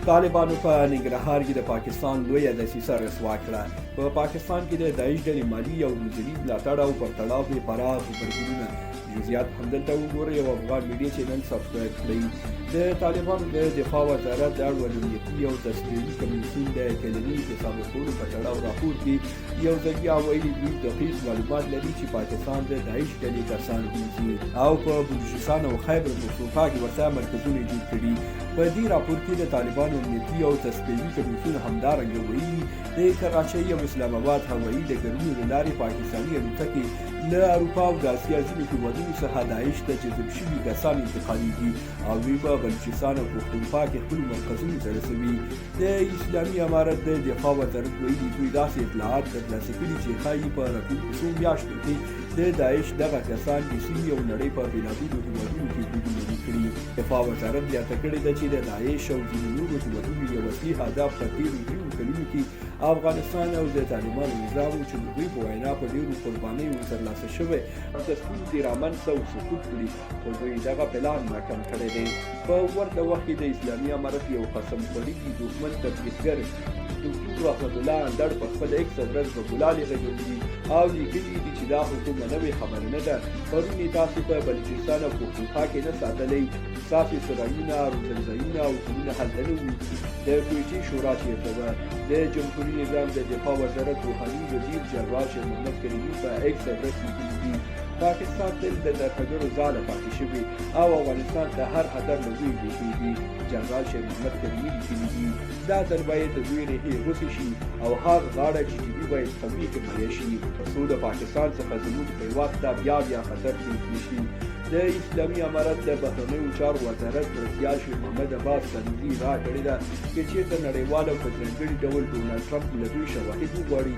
طالبانو په ننګرهار کې د پاکستان لویه دسیسه رسوا کړه. په پاکستان کې د داعش ډلې مالي او روزني ملاتړ او پر تړاو یې پراخ غبرګونونه. جزئیات همدلته وګورئ او افغان میډیا چینل سبسکرایب کړئ. د طالبانو د دفاع وزارت د اړوند امنیتي او تصدیقي کمیسیون د کلني حسابورکونو په تړاو راپور کې یو ځل بیا ویلي دوی دقیق معلومات لري چې پاکستان د داعش ډلې کسان وژني او په بلوچستان او خیبر پختونخوا کې ورته مرکزونه جوړ کړي. په دې راپور کې د طالبانو امنیتي او تصدیقي کمیسیون همدارنګه ویلي د کراچۍ او اسلام آباد هوایي ډګرونو له لارې پاکستاني الوتکې له اروپا او د اسیا ځینو هېوادونو څخه داعش ته جذب شوي کسان انتقالېږي او دوی په بلوچستان او پښتونخوا کې خپلو مرکزونو ته رسوي. د اسلامي امارت د دفاع وزارت ویلي دوی داسې اطلاعات ترلاسه کړي چې ښایي په راتلونکو څو میاشتو کې د داعش دغه کسان د سیمې او نړۍ په بېلابېلو هېوادونو کې ګډون وکړي. دفاع وزارت زیاته کړې ده چې د داعش او ځینو نورو هېوادونو یو اصلي هدف په تېرو دریو کلونو کې افغانستان او د طالبانو نظام و چې د دوی په وینا په ډېرو قربانیو ترلاسه شوی د ستونزې رامنځته او سقوط کړي، خو دوی دغه پلان ناکام کړی دی. په ورته وخت کې د اسلامي امارت یو قسم خوړونکی دښمن تبلیغګر دکتور رحمت الله اندړ په خپل ایکس ادرس په ګلالې غږولي او لیکلي دي چې دا حکومت نوې خبره نه ده. پرون یې تاسې په بلوچستان او پښتونخوا کې نه ساتلی، ستاسې سرایونه، روزنځایونه او کورونه هلته نه وو. د کویټې شورا چیرته وه؟ د جمهوري نظام د دفاع وزارت روحاني وزیر جنرال شیر محمد کریمي په ایکس ادرس لیکلي دي پاکستان تل د ترهګرو ځاله پاتې شوی او افغانستان ته هر خطر له دوی برخېږي. جنرال شیر محمد کریمي لیکلي دي دا ځل باید د دوی ریښې غوڅې شي او هغه غاړه چې ټي وي باید قوي حمایه شي تر څو د پاکستان څخه زموږ هېواد ته بیا خطر پېښ نه شي. د اسلامي امارت د بهرنیو چارو وزارت مرستیال شیر محمد عباس تنظیم را کړې ده چې چېرته نړیوال او په ځانګړي ډول ډونالډ ټرمپ له دوی شواهد وغواړي،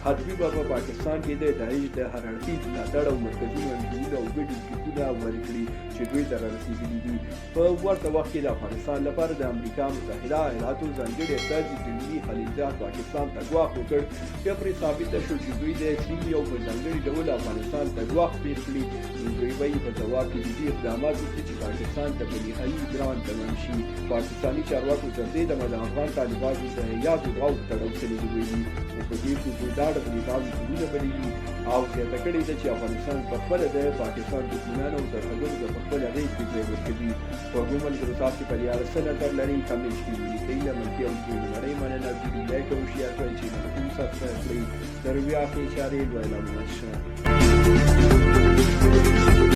حتمي به په پاکستان کې د داعش د هر اړخیز ملاتړ او مرکزونو انځورونه او ګډ ټکونه ورکړي چې دوی ته رارسېدلي دي. په ورته وخت کې د افغانستان لپاره د امریکا متحده ایالاتو ځانګړي استازي دلمي خلیلزاد پاکستان ته ګواښ وکړ چې پرې ثابته شو چې دوی د سیمې او په ځانګړي ډول افغانستان ته ګواښ پیل کړي، نو دوی به یې په ځواب کې دې اقدامات وکړي چې پاکستان ته به نهایي ګران تمام شي. پاکستاني چارواکو تر دې دمه د افغان طالبانو د یادو غاو تړاو سره ویلي خو په دې کې دوی دا ډول نظامي کورونه بللي او زیاته کړې ده چې افغانستان په خپله د پاکستان دښمنانو او ترهګرو ته په خپله غېږ کې ځای ورکوي. خوږو ملګرو تاسې په دې اړه څه نظر لرئ؟ کمنټ کې ولیکئ. له منفي او نړۍ مننه. ویډیو لایک او شیر کړئ، چینل هم سبسکرایب کړئ. تر بیا ښې چارې لویه شه.